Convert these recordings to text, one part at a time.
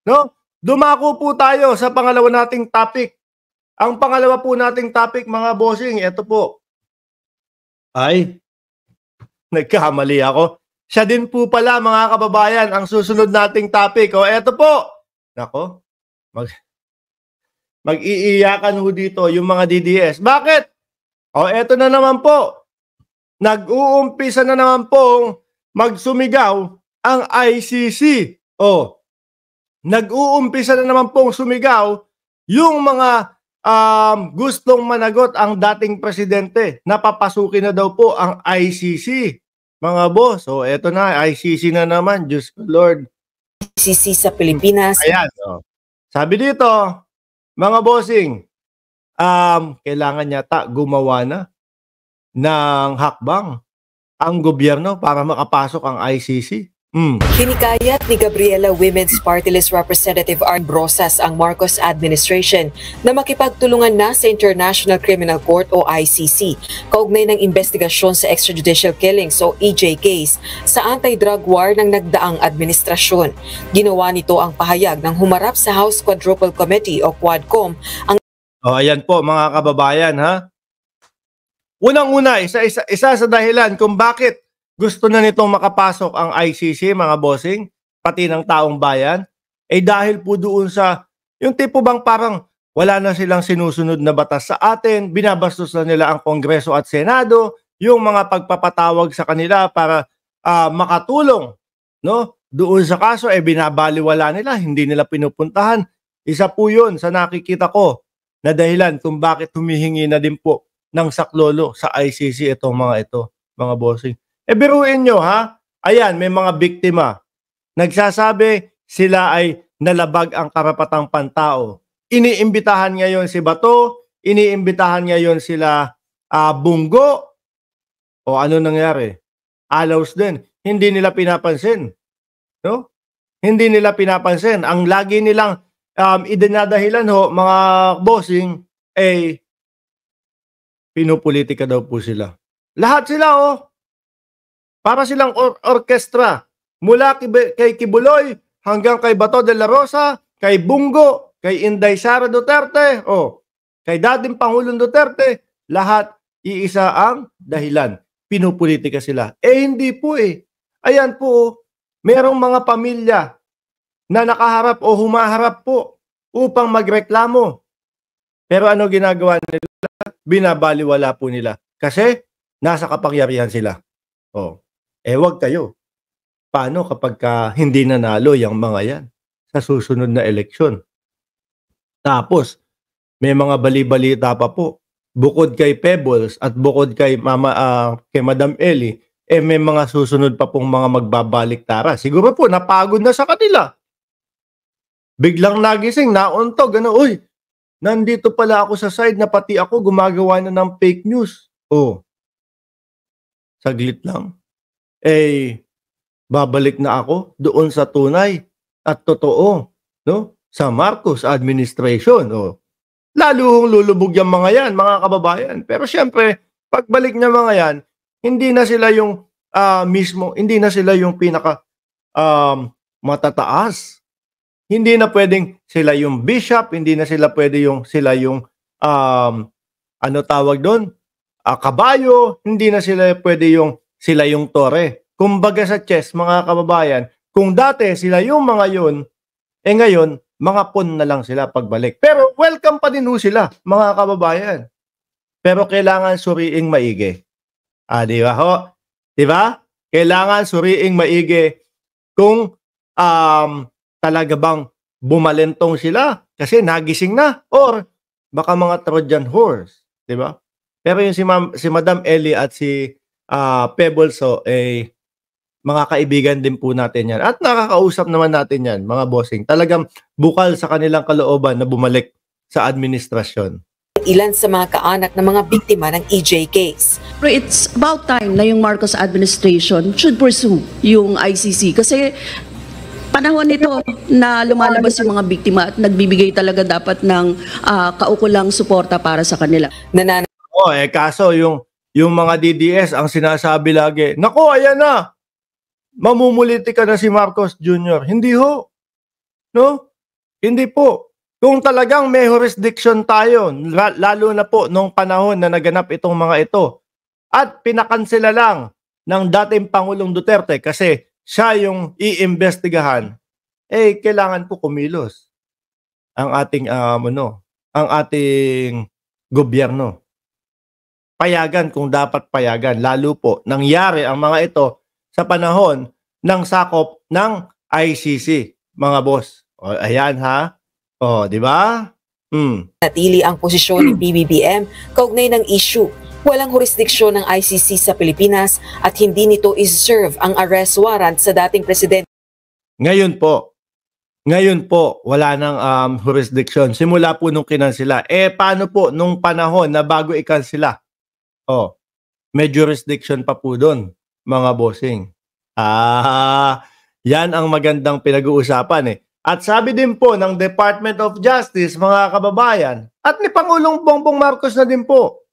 No? Dumako po tayo sa pangalawa nating topic. Ang pangalawa po nating topic, mga bossing, ito po. Ay, nagkamali ako. Siya din po pala, mga kababayan, ang susunod nating topic. O, eto po. Nako, mag-iiyakan ho dito yung mga DDS. Bakit? O, eto na naman po. Nag-uumpisa na naman pong magsumigaw ang ICC. O, nag-uumpisa na naman pong sumigaw yung mga gustong managot ang dating presidente. Napapasukin na daw po ang ICC. Mga boss, so eto na, ICC na naman, Diyos ko Lord. ICC sa Pilipinas. Ayan, so. Sabi dito, mga bossing, kailangan yata gumawa na ng hakbang ang gobyerno para makapasok ang ICC. Hinikayat ni Gabriela Women's Party List Representative Arn Brosas ang Marcos administration na makipagtulungan na sa International Criminal Court o ICC kaugnay ng investigasyon sa extrajudicial killings o EJ case sa anti-drug war ng nagdaang administrasyon. Ginawa nito ang pahayag ng humarap sa House Quadruple Committee o Quadcom ang ayan po mga kababayan ha. Unang-una, isa sa dahilan kung bakit gusto na nitong makapasok ang ICC, mga bossing, pati ng taong bayan, ay dahil po doon sa, yung tipo bang parang wala na silang sinusunod na batas sa atin, binabastos na nila ang Kongreso at Senado, yung mga pagpapatawag sa kanila para makatulong, no? Doon sa kaso, binabaliwala nila, hindi nila pinupuntahan. Isa po yun sa nakikita ko na dahilan kung bakit humihingi na din po ng saklolo sa ICC itong mga ito, mga bossing. Biruin nyo ha, ayan may mga biktima. Nagsasabi sila ay nalabag ang karapatang pantao. Iniimbitahan ngayon si Bato, iniimbitahan ngayon sila Bungo. O ano nangyari? Alaws din. Hindi nila pinapansin. No? Hindi nila pinapansin. Ang lagi nilang idinadahilan ho, mga bossing, pinupolitika daw po sila. Lahat sila para silang orkestra. Mula kay Kibuloy hanggang kay Bato de la Rosa, kay Bungo, kay Inday Sara Duterte, kay dating Pangulong Duterte, lahat iisa ang dahilan. Pinupolitika sila. Hindi po Ayan po, merong mga pamilya na nakaharap o humaharap po upang magreklamo. Pero ano ginagawa nila? Binabaliwala po nila. Kasi nasa kapangyarihan sila. Wag kayo. Paano kapag hindi nanalo yung mga yan sa susunod na eleksyon? Tapos, may mga bali-balita pa po. Bukod kay Pebbles at bukod kay Madam Ellie, may mga susunod pa pong mga magbabaliktaran. Siguro po, napagod na sa kanila. Biglang nagising, nauntog, uy, nandito pala ako sa side na pati ako gumagawa na ng fake news. Saglit lang. Babalik na ako doon sa tunay at totoo, no? Sa Marcos administration, Lalo hong lulubog yung mga yan, mga kababayan. Pero syempre, pagbalik niya mga yan, hindi na sila yung hindi na sila yung pinaka matataas. Hindi na pwedeng sila yung bishop, hindi na sila pwede sila yung ano tawag doon? Kabayo, hindi na sila pwede sila yung tore. Kumbaga sa chess, mga kababayan, kung dati sila yung mga yun, ngayon, mga pawn na lang sila pagbalik. Pero welcome pa din sila, mga kababayan. Pero kailangan suriing maigi. Di ba ho? Di ba? Kailangan suriing maigi kung talaga bang bumalentong sila kasi nagising na or baka mga Trojan horse. Di ba? Pero yung si Madam Ellie at si Pebbles, mga kaibigan din po natin yan. At nakakausap naman natin yan, mga bossing. Talagang bukal sa kanilang kalooban na bumalik sa administrasyon. Ilan sa mga kaanak ng mga biktima ng EJ case. Pero it's about time na yung Marcos administration should pursue yung ICC kasi panahon nito na lumalabas yung mga biktima at nagbibigay talaga dapat ng kaukulang suporta para sa kanila. Kaso yung mga DDS ang sinasabi lagi, naku, ayan na, mamumulitika na si Marcos Jr. Hindi ho. No? Hindi po. Kung talagang may jurisdiction tayo, lalo na po nung panahon na naganap itong mga ito, at pinakansela lang ng dating Pangulong Duterte kasi siya yung iimbestigahan, eh kailangan po kumilos ang ating ang ating gobyerno. Payagan kung dapat payagan, lalo po nangyari ang mga ito sa panahon ng sakop ng ICC, mga boss. O, ayan ha. O, di ba? Natili ang posisyon ni PBBM kaugnay ng issue. Walang jurisdiksyon ng ICC sa Pilipinas at hindi nito is-serve ang arrest warrant sa dating presidente. Ngayon po, wala nang jurisdiction. Simula po nung kinansela. Paano po nung panahon na bago ikansela? May jurisdiction pa po doon, mga bossing. Yan ang magandang pinag-uusapan At sabi din po ng Department of Justice, mga kababayan, at ni Pangulong Bongbong Marcos na din po,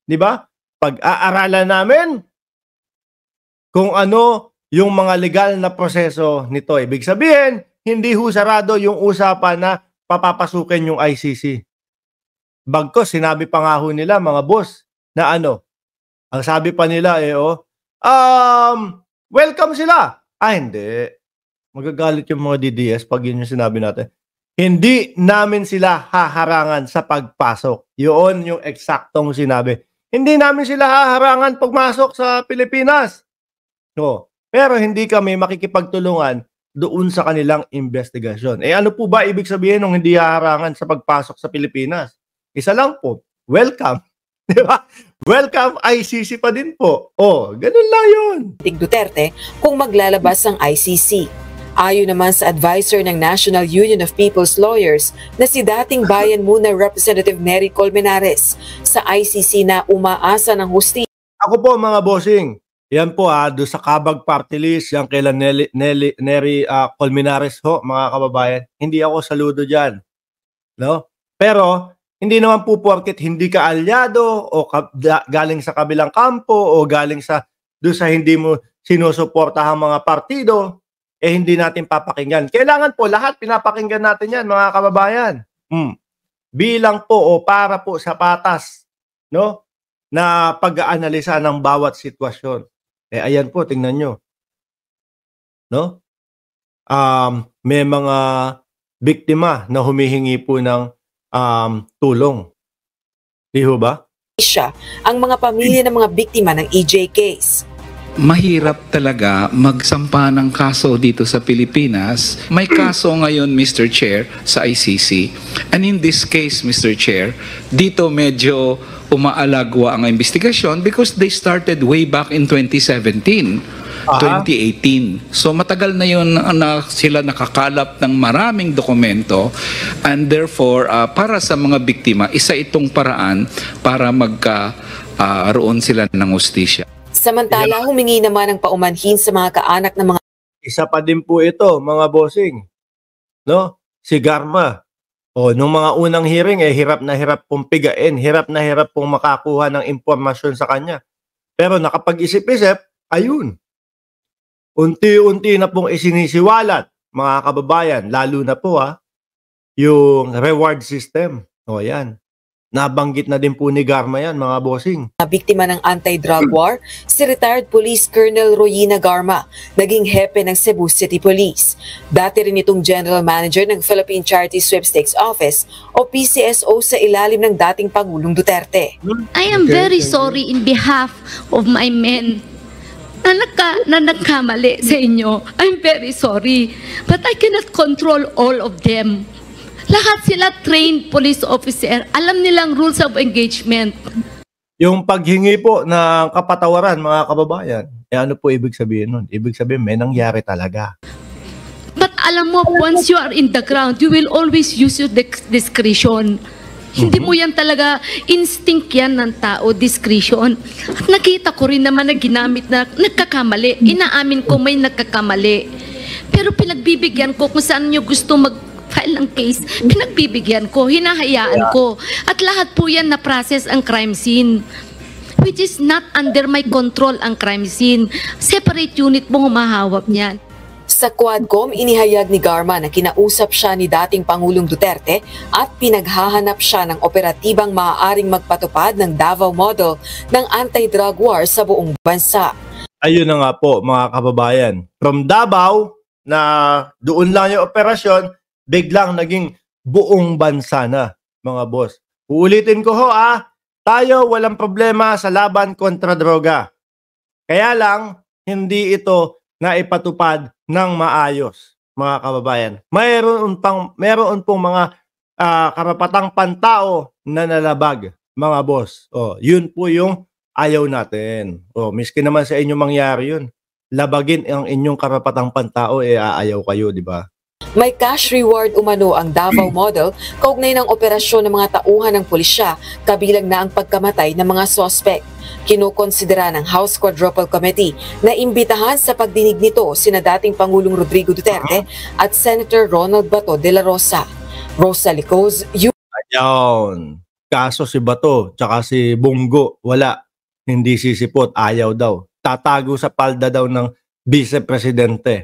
di ba? Pag-aaralan namin kung ano yung mga legal na proseso nito. Ibig sabihin, hindi ho sarado yung usapan na papapasukin yung ICC. Bagkos, sinabi pa nga ho nila, mga boss, na ang sabi pa nila welcome sila. Hindi. Magagalit yung mga DDS pag yun yung sinabi natin. Hindi namin sila haharangan sa pagpasok. Yun yung eksaktong sinabi. Hindi namin sila haharangan pagmasok sa Pilipinas. No. Pero hindi kami makikipagtulungan doon sa kanilang investigasyon. Ano po ba ibig sabihin ng hindi haharangan sa pagpasok sa Pilipinas? Isa lang po, welcome. Di ba? Welcome ICC pa din po. Ganun lang yun. Duterte kung maglalabas ang ICC. Ayon naman sa advisor ng National Union of People's Lawyers na si dating Bayan Muna Representative Nery Colmenares sa ICC na umaasa ng hustisya. Ako po mga bossing, yan po doon sa Kabag Party List, yan kailan Nery Colmenares ho, mga kababayan. Hindi ako saludo dyan. No? Pero hindi naman po porket hindi ka alyado o galing sa kabilang kampo o galing sa doon sa hindi mo sinusuportahang mga partido, hindi natin papakinggan. Kailangan po lahat pinapakinggan natin yan, mga kababayan. Bilang po o para po sa patas, no? Na pag-aanalisa ng bawat sitwasyon. Ayan po, tingnan nyo. No? May mga biktima na humihingi po ng tulong. Di ho ba? Ang mga pamilya ng mga biktima ng EJ case. Mahirap talaga magsampa ng kaso dito sa Pilipinas. May kaso ngayon, Mr. Chair, sa ICC. And in this case, Mr. Chair, dito medyo umaalagwa ang investigasyon because they started way back in 2017, 2018. So matagal na yun na sila nakakalap ng maraming dokumento and therefore, para sa mga biktima, isa itong paraan para magkaroon sila ng hustisya. Samantala, humingi naman ng paumanhin sa mga kaanak ng mga... Isa pa din po ito, mga bossing. No? Si Garma. Nung mga unang hearing, hirap na hirap pong pigain, hirap na hirap pong makakuha ng impormasyon sa kanya. Pero nakapag-isip-isip, ayun. Unti-unti na pong isinisiwalat, mga kababayan, lalo na po yung reward system. Yan. Nabanggit na din po ni Garma yan, mga bossing. Biktima ng anti-drug war, si retired Police Colonel Royina Garma, naging hepe ng Cebu City Police. Dati rin itong General Manager ng Philippine Charity Sweepstakes Office o PCSO sa ilalim ng dating Pangulong Duterte. I am very sorry in behalf of my men na nagkamali sa inyo. I'm very sorry. But I cannot control all of them. Lahat sila trained police officer. Alam nilang rules of engagement. Yung paghingi po ng kapatawaran, mga kababayan, ano po ibig sabihin nun? Ibig sabihin, may nangyari talaga. But alam mo, once you are in the ground, you will always use your discretion. Hindi mo yan talaga, instinct yan ng tao, discretion. At nakita ko rin naman na ginamit na nagkakamali. Inaamin ko may nagkakamali. Pero pinagbibigyan ko kung saan nyo gusto file ng case, pinagbibigyan ko, hinahayaan ko. At lahat po yan na-process ang crime scene. Which is not under my control ang crime scene. Separate unit mo humahawak niyan. Sa Quadcom, inihayag ni Garma na kinausap siya ni dating Pangulong Duterte at pinaghahanap siya ng operatibang maaaring magpatupad ng Davao model ng anti-drug war sa buong bansa. Ayun na nga po mga kababayan. From Davao na doon lang yung operasyon, biglang naging buong bansa na mga boss. Uulitin ko ho tayo walang problema sa laban kontra droga. Kaya lang, hindi ito naipatupad ng maayos, mga kababayan. Mayroon pong mga karapatang pantao na nalabag, mga boss. Yun po yung ayaw natin. Miski naman sa inyo mangyari yun. Labagin ang inyong karapatang pantao, aayaw kayo, di ba? May cash reward umano ang Davao model kaugnay ng operasyon ng mga tauhan ng pulisya, kabilang na ang pagkamatay ng mga sospek. Kinukonsidera ng House Quadruple Committee na imbitahan sa pagdinig nito sina dating Pangulong Rodrigo Duterte at Senator Ronald Bato de la Rosa. Rosa Licoz, Ayun. Kaso si Bato, tsaka si Bungo, wala. Hindi sisipot, ayaw daw. Tatago sa palda daw ng vice-presidente.